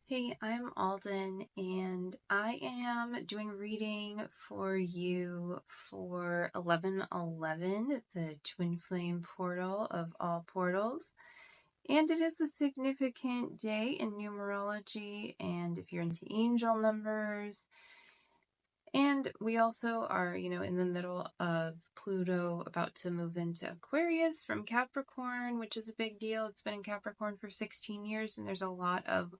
Hey, I'm Alden, and I am doing a reading for you for 1111, the Twin Flame portal of all portals. And it is a significant day in numerology, and if you're into angel numbers, and we also are, in the middle of Pluto about to move into Aquarius from Capricorn, which is a big deal. It's been in Capricorn for 16 years, and there's a lot of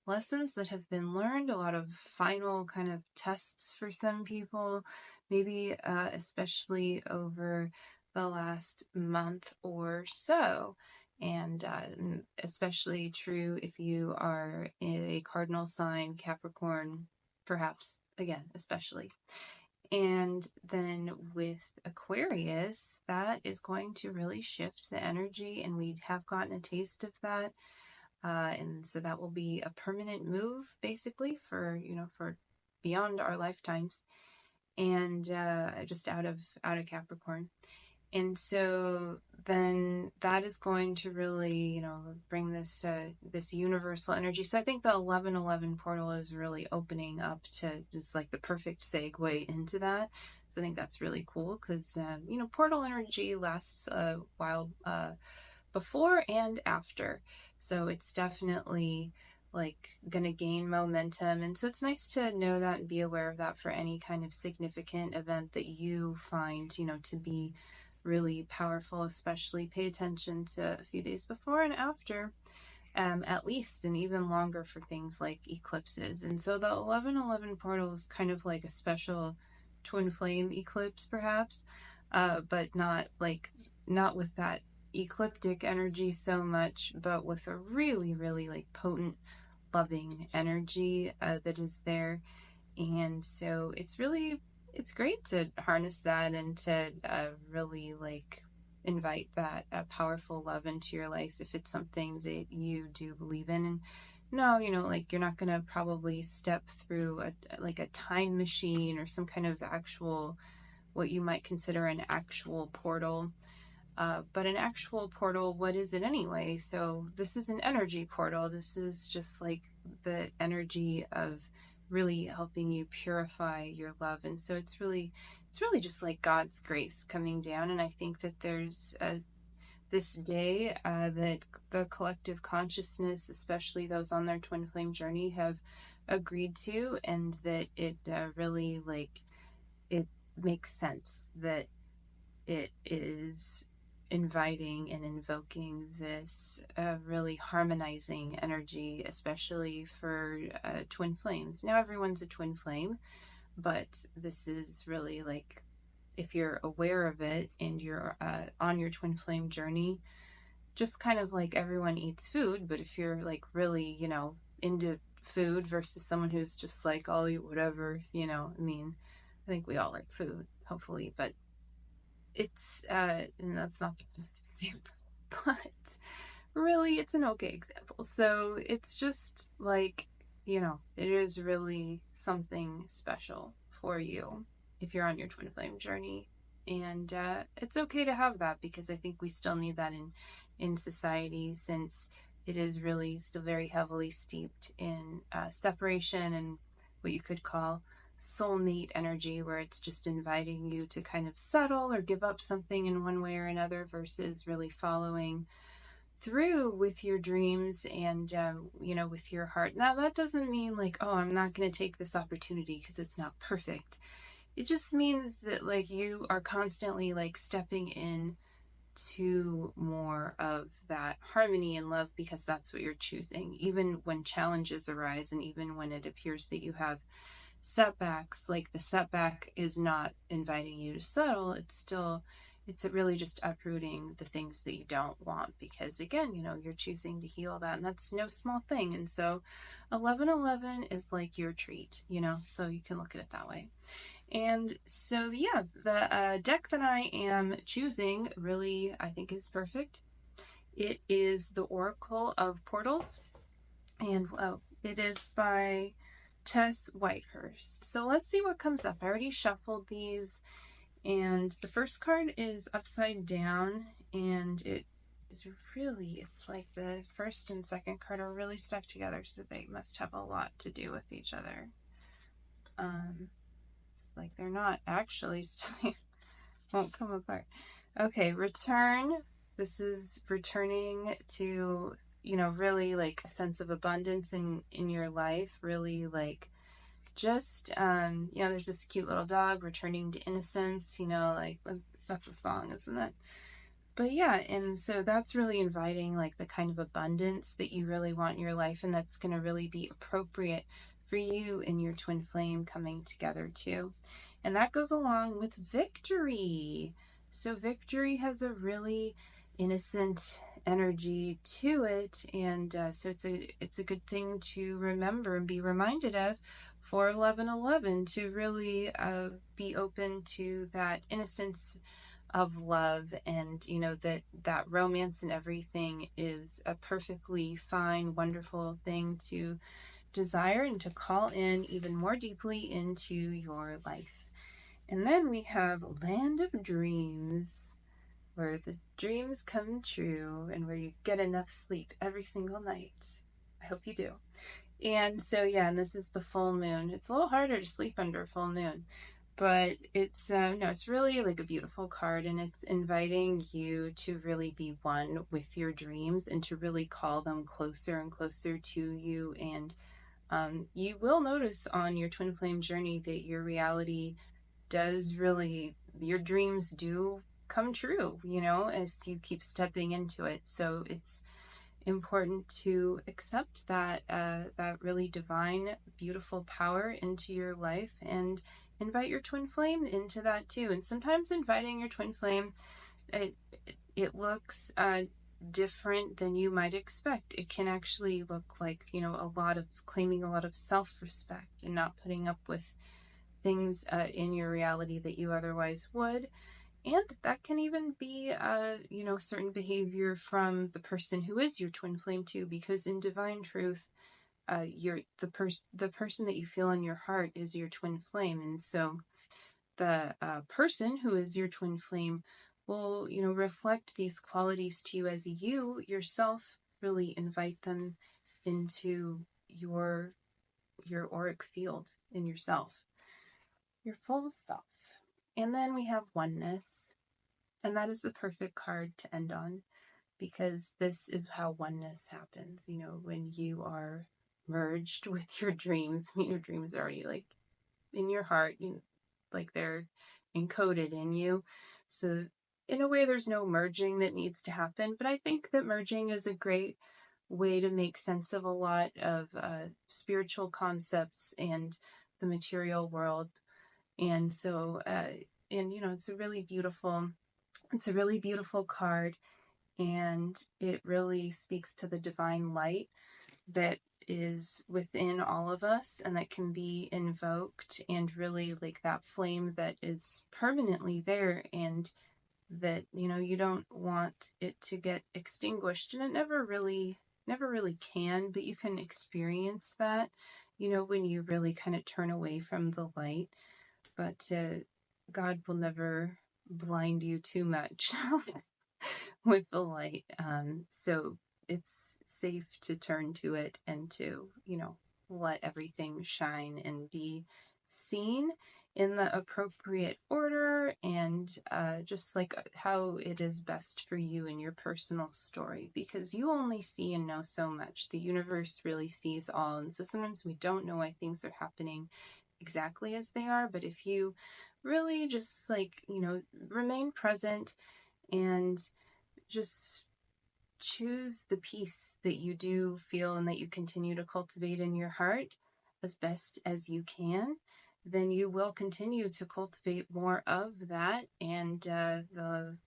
lessons that have been learned, a lot of final kind of tests for some people, maybe especially over the last month or so. And especially true if you are a cardinal sign, Capricorn, perhaps, again, especially. And then with Aquarius, that is going to really shift the energy, and we have gotten a taste of that. And so that will be a permanent move, basically, for beyond our lifetimes, and just out of Capricorn. And so then that is going to really, bring this this universal energy. So I think the 1111 portal is really opening up to just like the perfect segue into that. So I think that's really cool because, portal energy lasts a while before and after. So it's definitely like going to gain momentum. And so it's nice to know that and be aware of that for any kind of significant event that you find, to be really powerful. Especially pay attention to a few days before and after, at least, and even longer for things like eclipses. And so the 1111 portal is kind of like a special twin flame eclipse, perhaps, but not with that ecliptic energy so much, but with a really, really like potent, loving energy that is there. And so it's great to harness that and to really like invite that powerful love into your life if it's something that you do believe in. And no, like you're not going to probably step through a time machine or some kind of actual, what you might consider an actual portal. But an actual portal, what is it anyway? So this is an energy portal. This is just like the energy of really helping you purify your love. And so it's really just like God's grace coming down. And I think that there's this day that the collective consciousness, especially those on their twin flame journey, have agreed to, and that it really like it makes sense that it is inviting and invoking this really harmonizing energy, especially for twin flames. Now, everyone's a twin flame, but this is really like, if you're aware of it and you're on your twin flame journey, just kind of like everyone eats food, but if you're like really, into food versus someone who's just like, I'll eat whatever, I mean, I think we all like food, hopefully, but it's and that's not the best example, but really it's an okay example. So it's just like, it is really something special for you if you're on your twin flame journey. And it's okay to have that, because I think we still need that in society, since it is really still very heavily steeped in separation and what you could call soulmate energy, where it's just inviting you to kind of settle or give up something in one way or another, versus really following through with your dreams and with your heart. Now that doesn't mean like, oh, I'm not going to take this opportunity because it's not perfect. It just means that like you are constantly like stepping in to more of that harmony and love, because that's what you're choosing, even when challenges arise and even when it appears that you have setbacks. Like, the setback is not inviting you to settle. It's really just uprooting the things that you don't want, because again, you're choosing to heal that, and that's no small thing. And so 1111 is like your treat, so you can look at it that way. And so yeah, the deck that I am choosing really, I think, is perfect. It is the Oracle of Portals, and it is by Tess Whitehurst. So let's see what comes up. I already shuffled these, and the first card is upside down, and it is really, it's like the first and second card are really stuck together, so they must have a lot to do with each other. It's like they're not actually still won't come apart. Okay, return. This is returning to, really like a sense of abundance in your life, really like just there's this cute little dog returning to innocence, like that's a song, isn't it? But yeah, and so that's really inviting like the kind of abundance that you really want in your life, and that's going to really be appropriate for you and your twin flame coming together too. And that goes along with victory. So victory has a really innocent energy to it, and so it's a good thing to remember and be reminded of for 11/11, to really be open to that innocence of love, and that romance and everything is a perfectly fine, wonderful thing to desire and to call in even more deeply into your life. And then we have Land of Dreams, where the dreams come true and where you get enough sleep every single night. I hope you do. And so yeah, and this is the full moon. It's a little harder to sleep under a full moon, but it's no, it's really like a beautiful card, and it's inviting you to really be one with your dreams and to really call them closer and closer to you. And you will notice on your twin flame journey that your reality does really, your dreams do come true, as you keep stepping into it. So it's important to accept that really divine, beautiful power into your life, and invite your twin flame into that too. And sometimes inviting your twin flame, it looks different than you might expect. It can actually look like, a lot of claiming a lot of self-respect and not putting up with things in your reality that you otherwise would. And that can even be, certain behavior from the person who is your twin flame too, because in divine truth, the person that you feel in your heart is your twin flame. And so the person who is your twin flame will, reflect these qualities to you as you yourself really invite them into your auric field in yourself, your full self. And then we have oneness, and that is the perfect card to end on, because this is how oneness happens, when you are merged with your dreams. Your dreams are already like in your heart, like they're encoded in you. So in a way, there's no merging that needs to happen, but I think that merging is a great way to make sense of a lot of spiritual concepts and the material world. And so, it's a really beautiful card, and it really speaks to the divine light that is within all of us and that can be invoked, and really like that flame that is permanently there, and that you don't want it to get extinguished, and it never really can, but you can experience that when you really kind of turn away from the light. But God will never blind you too much with the light. So it's safe to turn to it and to, let everything shine and be seen in the appropriate order, and just like how it is best for you in your personal story, because you only see and know so much. The universe really sees all, and so sometimes we don't know why things are happening exactly as they are. But if you really just remain present and just choose the peace that you do feel and that you continue to cultivate in your heart as best as you can, then you will continue to cultivate more of that, and the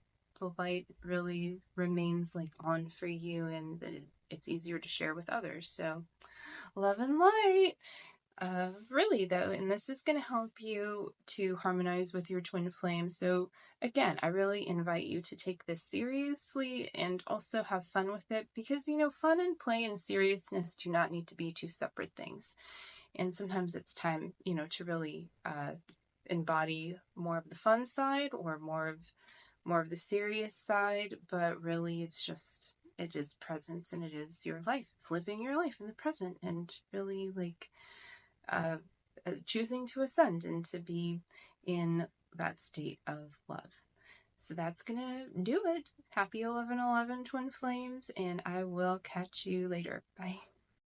light really remains like on for you, and that it's easier to share with others. So love and light. Really though, and this is going to help you to harmonize with your twin flame. So again, I really invite you to take this seriously and also have fun with it, because fun and play and seriousness do not need to be two separate things. And sometimes it's time to really embody more of the fun side, or more of more of the serious side, but really it is presence, and it is your life. It's living your life in the present, and really like uh, choosing to ascend and to be in that state of love. So that's gonna do it. Happy 11/11 Twin Flames, and I will catch you later. Bye.